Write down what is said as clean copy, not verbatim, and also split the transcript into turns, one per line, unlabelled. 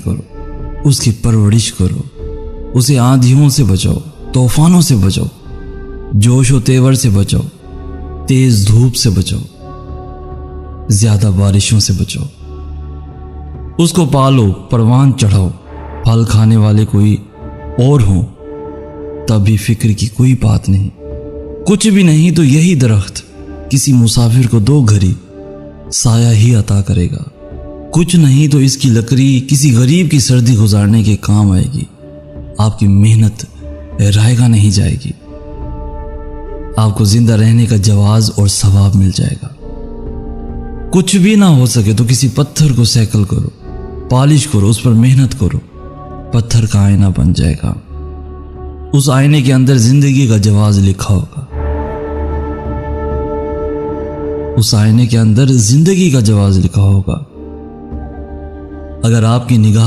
کرو، اس کی پرورش کرو، اسے آندھیوں سے بچاؤ، طوفانوں سے بچاؤ، جوش و تیور سے بچاؤ، تیز دھوپ سے بچاؤ، زیادہ بارشوں سے بچاؤ۔ اس کو پالو، پروان چڑھاؤ، پھل کھانے والے کوئی اور ہوں تب بھی فکر کی کوئی بات نہیں۔ کچھ بھی نہیں تو یہی درخت کسی مسافر کو 2 گھڑی سایہ ہی عطا کرے گا۔ کچھ نہیں تو اس کی لکڑی کسی غریب کی سردی گزارنے کے کام آئے گی۔ آپ کی محنت رائیگاں نہیں جائے گی، آپ کو زندہ رہنے کا جواز اور ثواب مل جائے گا۔ کچھ بھی نہ ہو سکے تو کسی پتھر کو سیکل کرو، پالش کرو، اس پر محنت کرو، پتھر کا آئینہ بن جائے گا۔ اس آئینے کے اندر زندگی کا جواز لکھا ہوگا، اس آئینے کے اندر زندگی کا جواز لکھا ہوگا۔ اگر آپ کی نگاہ